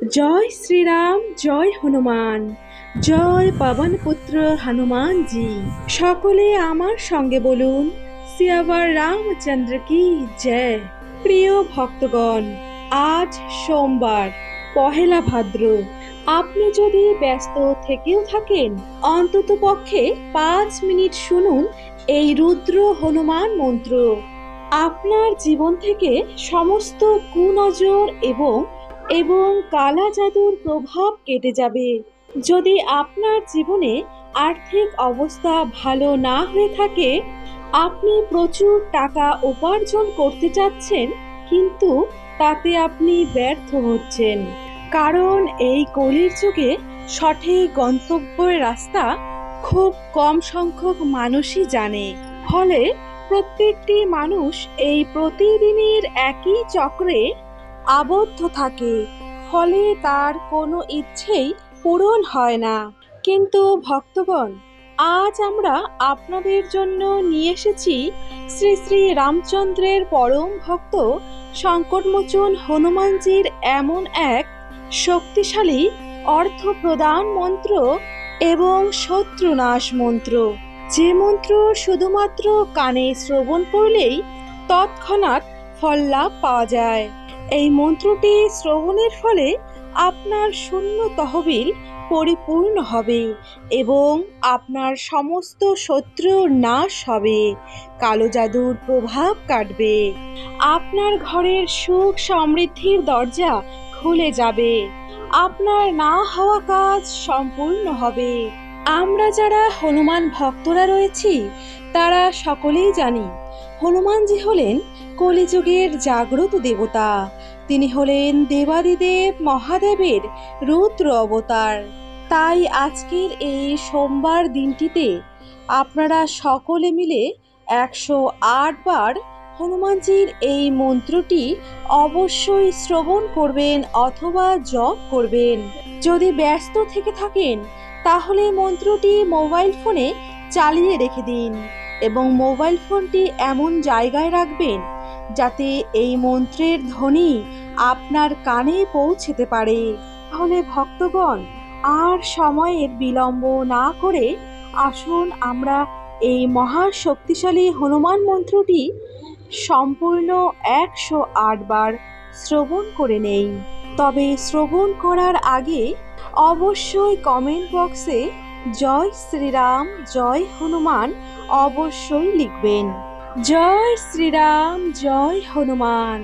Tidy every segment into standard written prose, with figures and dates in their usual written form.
জয় শ্রীরাম, জয় হনুমান, জয় পবন পুত্র হনুমান জি। সকলে আমার সঙ্গে বলুন, সিয়াবার রামচন্দ্র কি জয়। প্রিয় ভক্তগণ, আজ সোমবার, পহেলা ভাদ্র। আপনি যদি ব্যস্ত থেকেও থাকেন, অন্তত পক্ষে 5 মিনিট শুনুন এই রুদ্র হনুমান মন্ত্র। আপনার জীবন থেকে সমস্ত কুনজর এবং কালা জাদুর প্রভাব কেটে যাবে। যদি আপনার জীবনে আর্থিক অবস্থা ভালো না হয়ে থাকে, আপনি প্রচুর টাকা উপার্জন করতে চাচ্ছেন, কিন্তু তাতে আপনি ব্যর্থ হচ্ছেন, কারণ এই কলির যুগে সঠিক গন্তব্যের রাস্তা খুব কম সংখ্যক মানুষই জানে। ফলে প্রত্যেকটি মানুষ এই প্রতিদিনের একই চক্রে আবদ্ধ থাকে, ফলে তার কোনো ইচ্ছেই পূরণ হয় না। কিন্তু ভক্তগণ, আজ আমরা আপনাদের জন্য নিয়ে এসেছি শ্রী শ্রী রামচন্দ্রের পরম ভক্ত সংকটমোচন হনুমানজির এমন এক শক্তিশালী অর্থ প্রদান মন্ত্র এবং শত্রুনাশ মন্ত্র, যে মন্ত্র শুধুমাত্র কানে শ্রবণ করলেই তৎক্ষণাৎ ফল লাভ পাওয়া যায়। এই মন্ত্রটি শ্রবণের ফলে আপনার শূন্য তহবিল পরিপূর্ণ হবে এবং আপনার সমস্ত শত্রুর নাশ হবে, কালো জাদুর প্রভাব কাটবে, আপনার ঘরের সুখ সমৃদ্ধির দরজা খুলে যাবে, আপনার না হওয়া কাজ সম্পূর্ণ হবে। আমরা যারা হনুমান ভক্তরা রয়েছি, তারা সকলেই জানি হনুমানজি হলেন কলিযুগের জাগ্রত দেবতা। তিনি হলেন দেবাদিদেব মহাদেবের রুদ্র অবতার। তাই আজকের এই সোমবার দিনটিতে আপনারা সকলে মিলে 108 বার হনুমানজির এই মন্ত্রটি অবশ্যই শ্রবণ করবেন অথবা জপ করবেন। যদি ব্যস্ত থেকে থাকেন, তাহলে মন্ত্রটি মোবাইল ফোনে চালিয়ে রেখে দিন এবং মোবাইল ফোনটি এমন জায়গায় রাখবেন যাতে এই মন্ত্রের ধ্বনি আপনার কানে পৌঁছতে পারে। তাহলে ভক্তগণ, আর সময়ের বিলম্ব না করে আসুন আমরা এই মহা শক্তিশালী হনুমান মন্ত্রটি সম্পূর্ণ 108 বার শ্রবণ করে নেই। তবে শ্রবণ করার আগে অবশ্যই কমেন্ট বক্সে জয় শ্রীরাম, জয় হনুমান অবশ্যই লিখবেন। জয় শ্রীরাম, জয় হনুমান।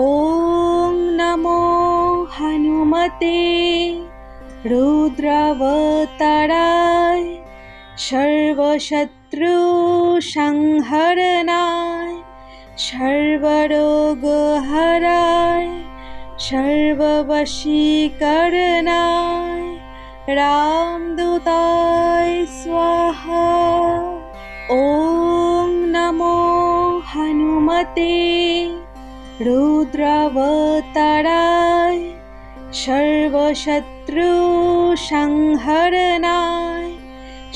ওম নমো হনুমতে রুদ্রাবতারায় সর্বশত্রু সংহরণায় সর্বরোগহরায় সর্ববশীকরণায় রামদূতায় স্বাহা। ওম নমো হনুমতে রুদ্রাবতারায় সর্বশত্রু সংহরণায়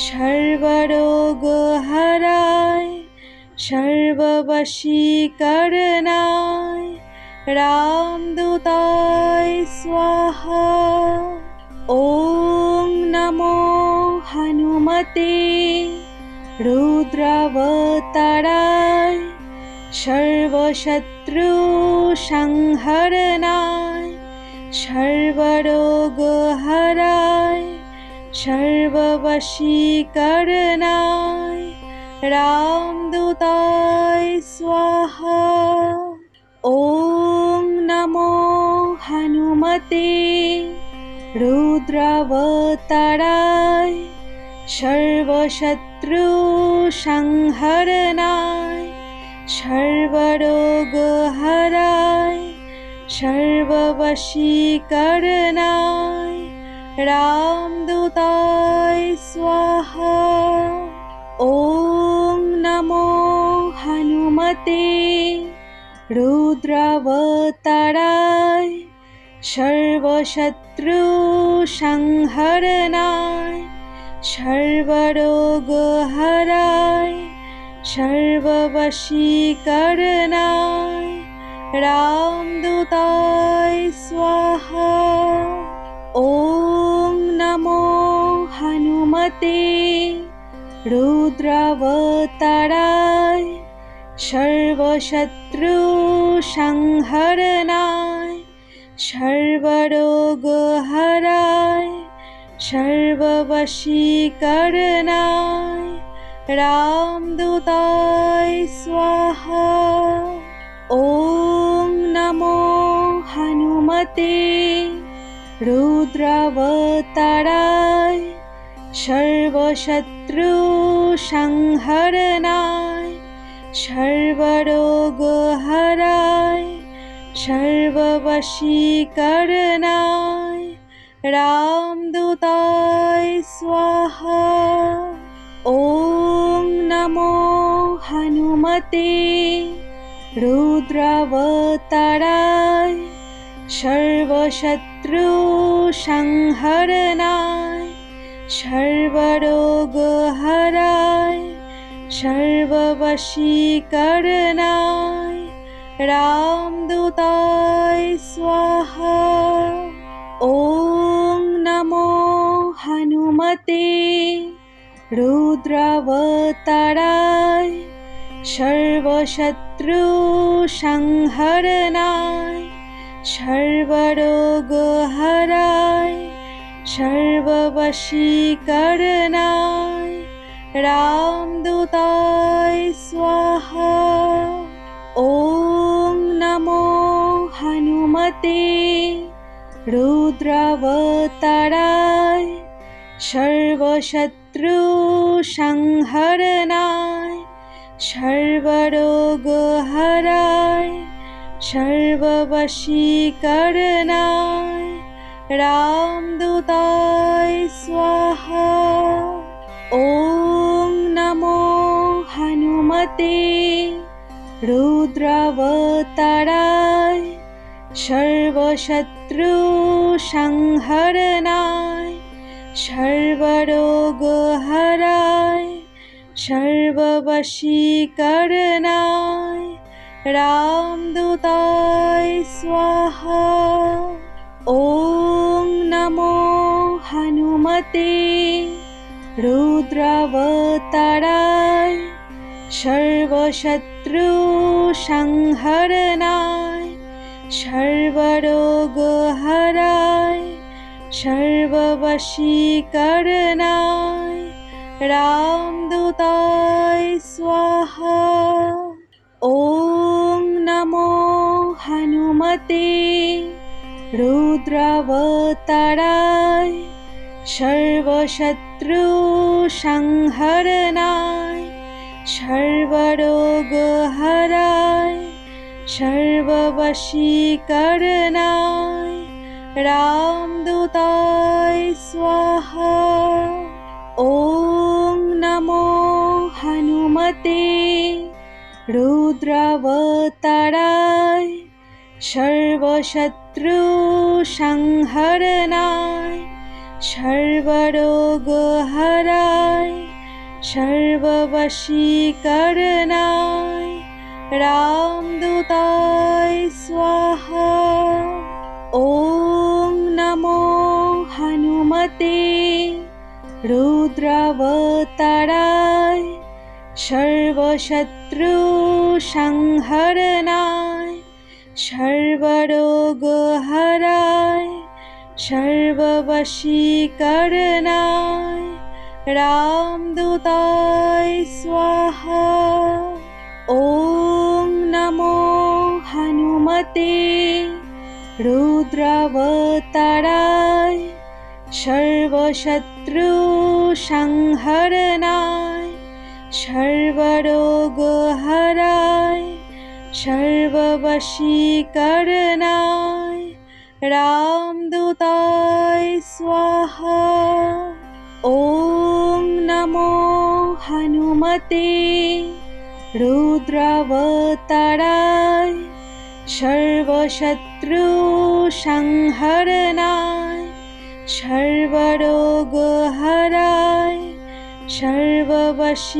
সর্বরোগহরায় সর্ববশীকরণায় রামদূতায় স্বাহা। ওম নমো হনুমতে রুদ্রাবতারায় সর্বশত্রু সংহরণায় সর্বরোগহরায় সর্ববশীকরণায় রামদূতায় স্বাহা। ওম নমো হনুমতে রুদ্রাবতারায় সর্বশত্রু সংহরণায় সর্বরোগহরায় সর্ববশীকরণায় রামদূতায় স্বাহা। ওম নমো হনুমতে রুদ্রাবতারায় সর্বশত্রু সংহরণায় সর্বরোগহরায় সর্ববশীকরণায় রামদূতায় স্বাহা। ওং নমো হনুমতে রুদ্রাবতারায় সর্বশত্রু সংহরণায় সর্বরোগহরায় সর্ববশীকরণায় রামদূতায় স্বাহা। ওং নমো হনুমতে রুদ্রাবতারায় সর্বশত্রু সংহরণায় সর্বরোগহরায় সর্ববশীকরণায় রামদূতায় স্বাহা। ওং নমো হনুমতে রুদ্রাবতারায় সর্বশত্রু সংহরণায় সর্বরোগহরায় সর্ববশীকরণায় রামদূতায় স্বাহা। ওং নমো হনুমতে রুদ্রাবতারায় সর্বশত্রু সংহরণায় সর্বরোগহরায় সর্ববশীকরণায় রামদূতায় স্বাহা। ওং নমো হনুমতে রুদ্রাবতারায় সর্বশত্রু সংহরণায় সর্বরোগহরায় সর্ববশীকরণায় রামদূতায় স্বাহা। ওং নমো হনুমতে রুদ্রাবতারায় সর্বশত্রু সংহরণায় সর্বরোগহরায় সর্ববশীকরণায় রামদূতায় স্বাহা। ওং নমো হনুমতে রুদ্রাবতারায় সর্বশত্রু সংহরণায় সর্বরোগহরায় সর্ববশীকরণায় রামদূতায় স্বাহা। ওং নমো হনুমতে রুদ্রাবতারায় সর্বশত্রু সংহরণায় সর্বরোগহরায় সর্ববশীকরণায় রামদূতায় স্বাহা। ওং নমো হনুমতে রুদ্রাবতারায় সর্বশত্রু সংহরণায় সর্বরোগহরায় সর্ববশীকরণায় রামদূতায় স্বাহা। ওং নমো হনুমতে রুদ্রাবতারায় সর্বশত্রু সংহরণায় সর্বরোগহরায় সর্ববশীকরণায় রামদূতায় স্বাহা। ওং নমো হনুমতে রুদ্রাবতারায় সর্বশত্রু সংহরণায় সর্বরোগহরায় সর্ববশীকরণায় রামদূতায় স্বাহা। ওং নমো হনুমতে রুদ্রাবতারায় সর্বশত্রু সংহরণায় সর্বরোগহরায় সর্ববশীকরণায়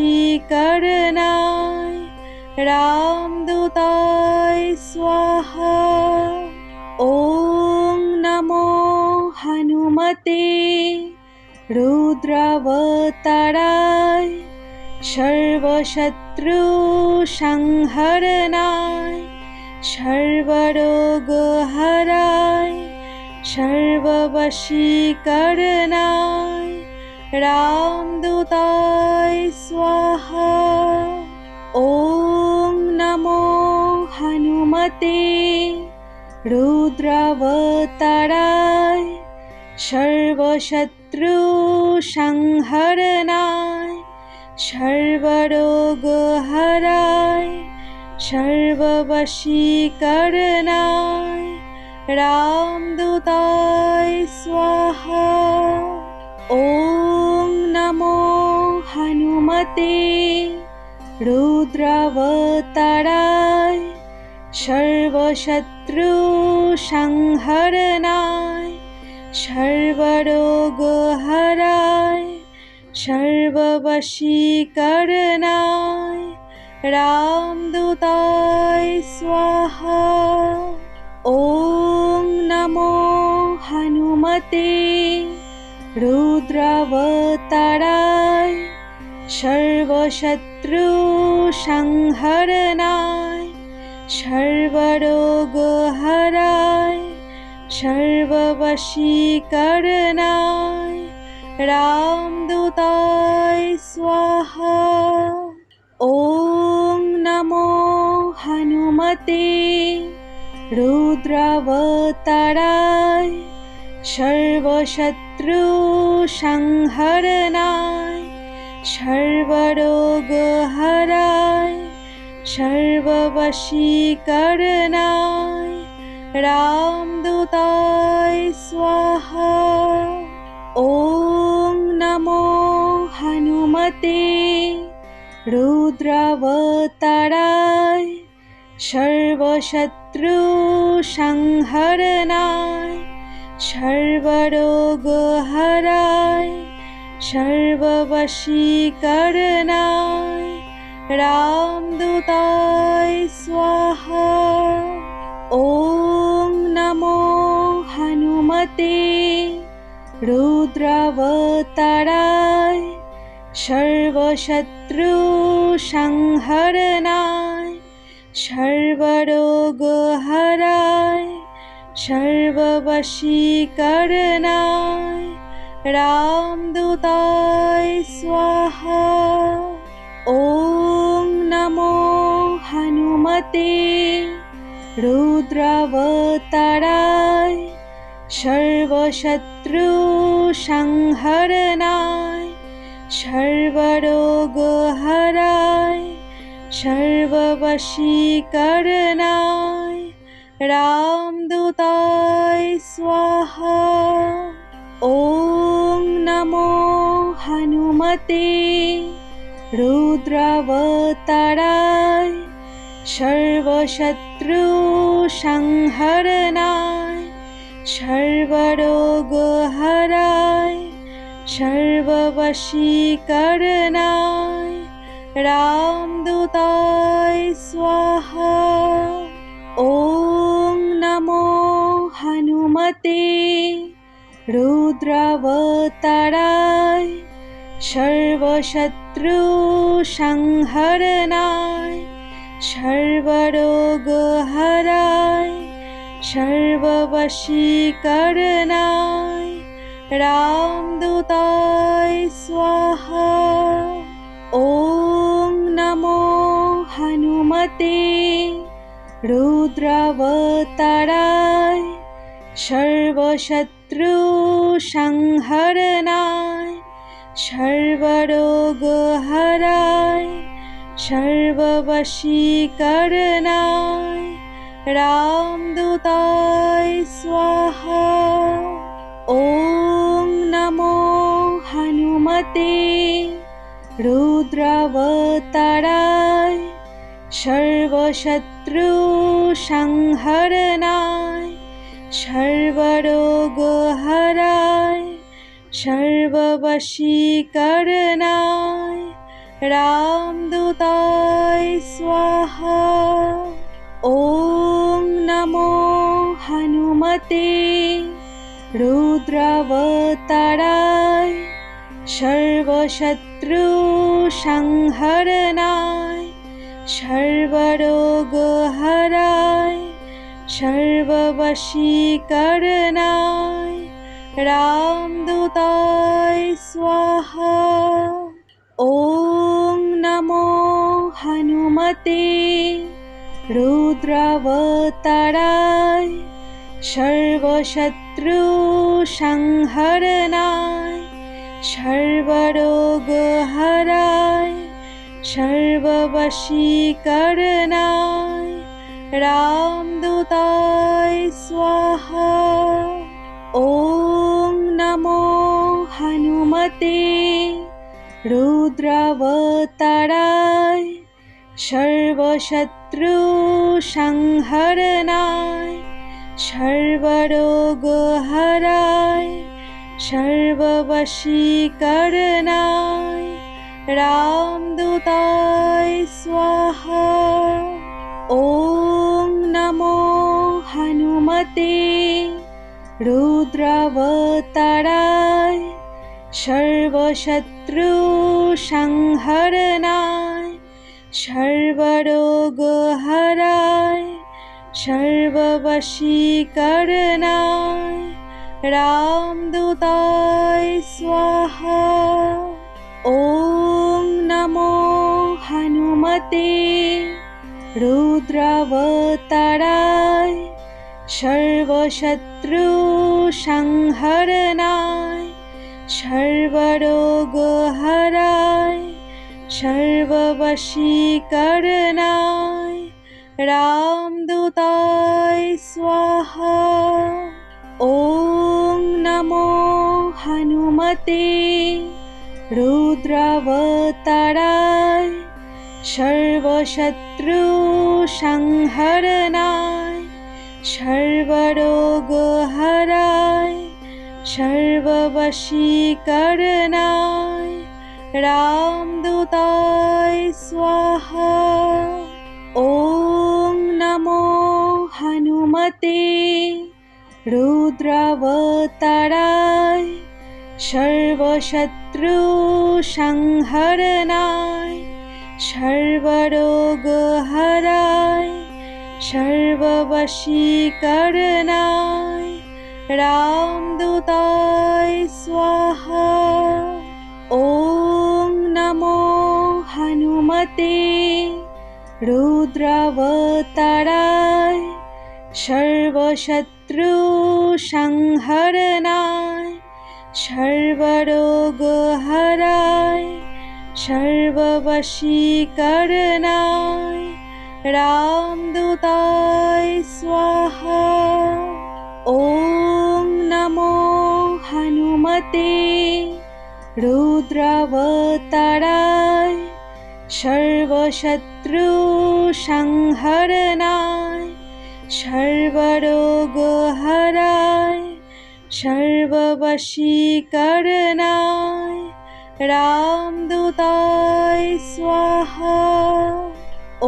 রামদূতায় স্বাহা। সর্বশত্রু সংহরণায় সর্বরোগহরায় সর্ববশীকরণায় রামদূতায় স্বাহা। ওং নমো হনুমতে রুদ্রাবতারায় সর্বশত্রু সংহরণায় সর্বরোগহরায় সর্ববশীকরণায় রামদূতায় স্বাহা। ওং নমো হনুমতে রুদ্রাবতারায় সর্বশত্রু সংহরণায় সর্বরোগহরায় সর্ববশীকরণায় রামদূতায় স্বাহা। ওং নমো হনুমতে রুদ্রাবতারায় সর্বশত্রু সংহরণায় সর্বরোগহরায় সর্ববশীকরণায় রামদূতায় স্বাহা। ওং নমো হনুমতে রুদ্রাবতারায় সর্বশত্রু সংহরণায় সর্বরোগহরায় সর্ববশীকরণায় রামদূতায় স্বাহা। ওং নমো হনুমতে রুদ্রাবতারায় সর্বশত্রু সংহরণায় সর্বরোগহরায় সর্ববশীকরণায় রামদূতায় স্বাহা। ওং নমো হনুমতে রুদ্রাবতারায় সর্বশত্রু সংহরণায় সর্বরোগহরায় সর্ববশীকরণায় রামদূতায় স্বাহা। ওং নমো হনুমতে রুদ্রাবতারায় সর্বশত্রু সংহরণায় সর্বরোগহরায় সর্ববশীকরণায় রামদূতায় স্বাহা। ওং নমো হনুমতে রুদ্রাবতারায় সর্বশত্রু সংহরণায় সর্বরোগহরায় সর্ববশীকরণায় রামদূতায় স্বাহা। ওং নমো হনুমতে রুদ্রাবতারায় সর্বশত্রু সংহরণায় সর্বরোগহরায় সর্ববশীকরণায় রামদূতায় স্বাহা। ওং নমো হনুমতে রুদ্রাবতারায় সর্বশত্রু সংহরণায় সর্বরোগহরায় সর্ববশীকরণায় রামদূতায় স্বাহা। ওং নমো হনুমতে রুদ্রাবতারায় সর্বশত্রু সংহরণায় সর্বরোগহরায় সর্ববশীকরণায় রামদূতায় স্বাহা। ওং নমো হনুমতে রুদ্রাবতারায় সর্বশত্রু সর্বশত্রু সংহরণায় সর্বরোগহরায় সর্ববশীকরণায় রামদূতায় স্বাহা। ওং নমো হনুমতে রুদ্রাবতারায় সর্বশত্রু সংহরণায় সর্বরোগহরায় সর্ববশীকরণায় রামদূতায় স্বাহা। ওং নমো হনুমতে রুদ্রাবতারায় সর্বশত্রু সংহরণায় সর্বরোগহরায় সর্ববশীকরণায় রামদূতায় স্বাহা। ওং নমো হনুমতে রুদ্রাবতারায় সর্বশত্রু সংহরণায় সর্বরোগহরায় সর্ববশীকরণায় রামদূতায় স্বাহা। ওং নমো হনুমতে রুদ্রাবতারায় সর্বশত্রু সংহরণায় সর্বরোগহরায় সর্ববশীকরণায় রামদূতায় স্বাহা। ওং নমো হনুমতে রুদ্রাবতারায় সর্বশত্রু সংহরণায় সর্বরোগহরায় সর্ববশীকরণায় রামদূতায় স্বাহা। ওং নমো হনুমতে রুদ্রাবতারায় সর্বশত্রু সংহরণায় সর্বরোগহরায় সর্ববশীকরণায় রামদূতায় স্বাহা। ওং নমো হনুমতে রুদ্রাবতারায় সর্বশত্রু সংহরণায় সর্বরোগহরায় সর্ববশীকরণায় রামদূতায় স্বাহা। ওং নমো হনুমতে রুদ্রাবতারায় সর্বশত্রু সংহরণায় সর্বরোগহরায় সর্ববশীকরণায় রামদূতায় স্বাহা।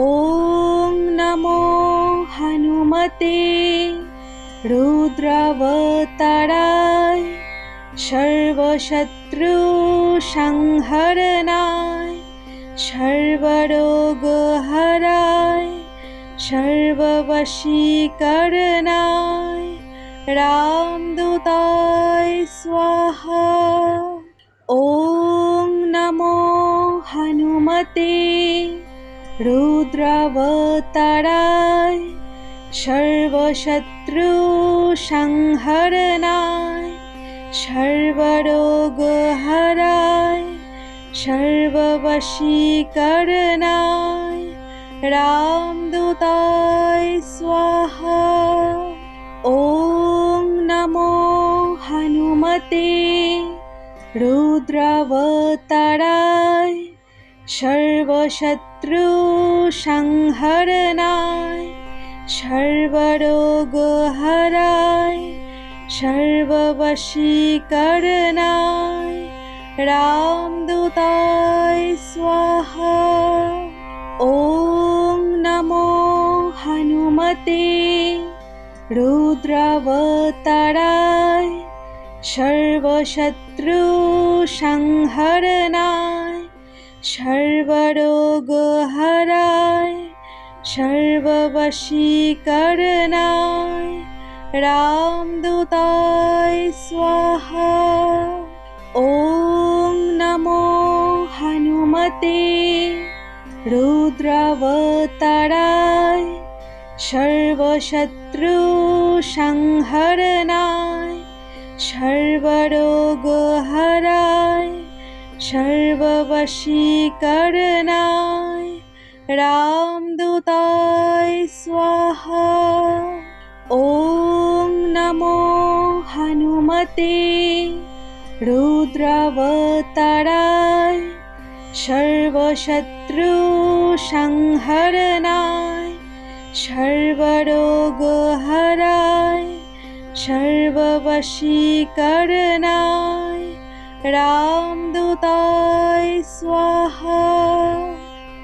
ওং নমো হনুমতে রুদ্রাবতারায় সর্বশত্রু সংহরণায় সর্বরোগহরায় সর্ববশীকরণায় রামদূতায় স্বাহা। ওং নমো হনুমতে রুদ্রাবতারায় সর্বশত্রু সংহরণায় সর্বরোগহরায় সর্ববশীকরণায় রামদূতায় স্বাহা। ওং নমো হনুমতে রুদ্রাবতারায় সর্বশত্রু সংহরণায় সর্বরোগহরায় সর্ববশীকরণায় রামদূতায় স্বাহা। ওং নমো হনুমতে রুদ্রাবতারায় সর্বশত্রু সংহরণায় सर्वरोगहराय सर्ववशीकरणाय रामदूताय स्वाहा। ॐ नमो हनुमते रुद्रावताराय सर्वशत्रुसंहरणाय सर्वरोगहराय सर्ववशीकरणाय रामदूताय स्वाहा। ॐ नमो हनुमते रुद्रावताराय सर्वशत्रुसंहरणाय सर्वरोगहराय सर्ववशीकरणाय रामदूताय स्वाहा।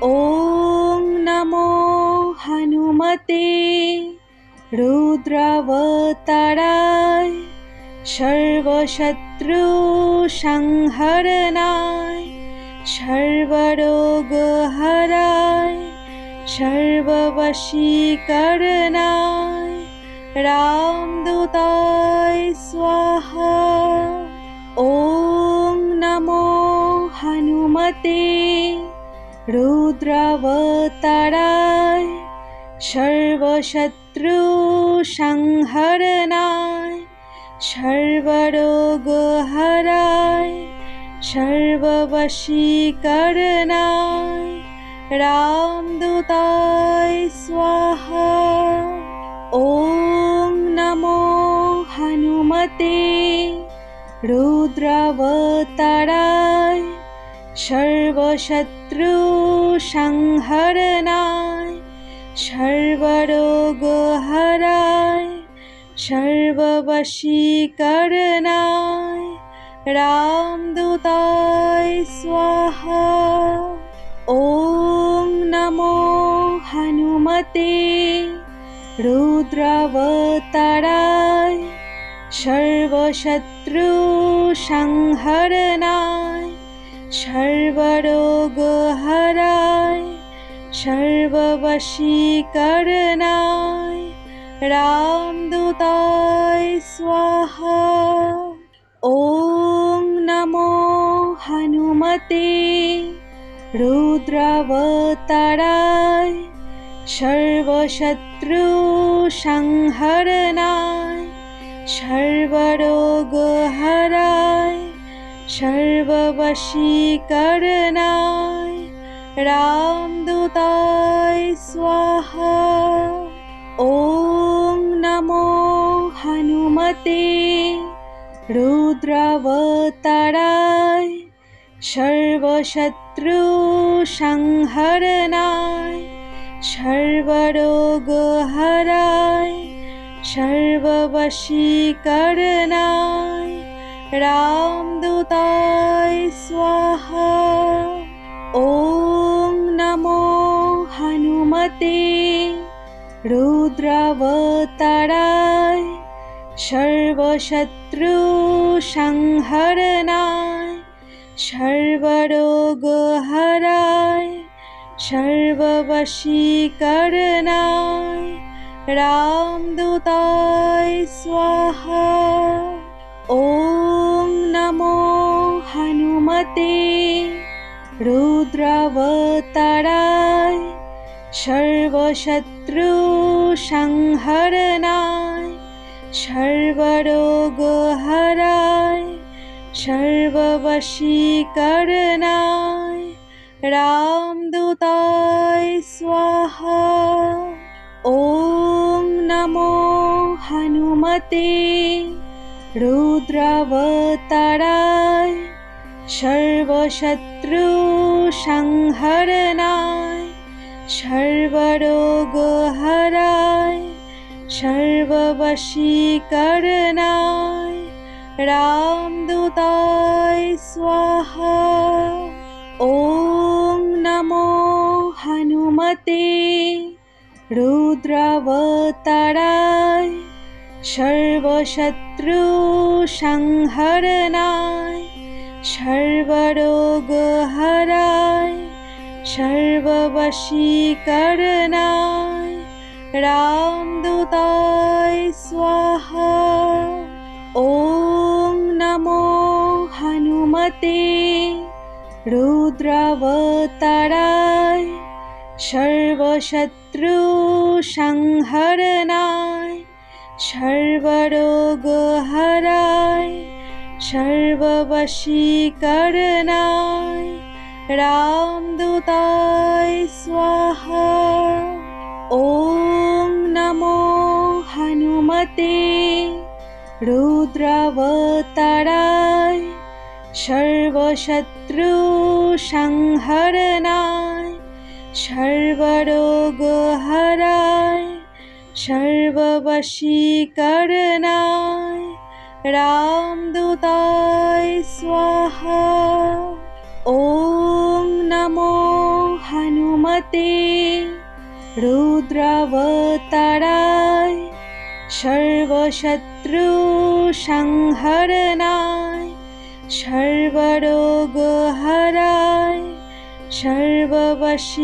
ॐ नमो हनुमते रुद्रावताराय सर्वशत्रुसंहरणाय सर्वरोगहराय सर्ववशीकरणाय रामदूताय स्वाहा। ॐ नमो हनुमते रुद्रावताराय सर्वशत्रुसंहरणाय सर्वरोगहराय सर्ववशीकरणाय रामदूताय स्वाहा। ॐ नमो हनुमते रुद्रावताराय सर्वशत्रुसंहरणाय सर्वरोगहराय सर्ववशीकरणाय रामदूताय स्वाहा। ॐ नमो हनुमते रुद्रावताराय सर्वशत्रुसंहरणाय सर्वरोगहराय सर्ववशीकरणाय रामदूताय स्वाहा। ॐ नमो हनुमते रुद्रावताराय सर्वशत्रुसंहरणाय सर्वरोगहराय सर्ववशीकरणाय रामदूताय स्वाहा। ॐ नमो हनुमते रुद्रावताराय सर्वशत्रुसंहरणाय सर्वरोगहराय सर्ववशीकरणाय रामदूताय स्वाहा। ॐ नमो हनुमते रुद्रावताराय सर्वशत्रुसंहरणाय सर्वरोगहराय सर्ववशीकरणाय रामदूताय स्वाहा। ॐ नमो हनुमते रुद्रावताराय सर्वशत्रुसंहरणाय सर्वरोगहराय सर्ववशीकरणाय रामदूताय स्वाहा। ॐ नमो हनुमते रुद्रावताराय सर्वशत्रुसंहरणाय सर्वरोगहराय सर्ववशीकरणाय रामदूताय स्वाहा। ॐ नमो हनुमते रुद्रावताराय सर्वशत्रुसंहरणाय সর্বরোগহরায় সর্ববশীকরণায় রামদূতায় স্বাহা। ॐ नमो हनुमते रुद्रावताराय सर्वशत्रुसंहरणाय सर्वरोगहराय सर्ववशीकरणाय रामदूताय स्वाहा। ॐ नमो हनुमते रुद्रावताराय सर्वशत्रुसंहरणाय सर्वरोगहराय सर्ववशीकरणाय रामदूताय स्वाहा। ॐ नमो हनुमते रुद्रावताराय सर्वशत्रुसंहरणाय सर्वरोगहराय सर्ववशीकरणाय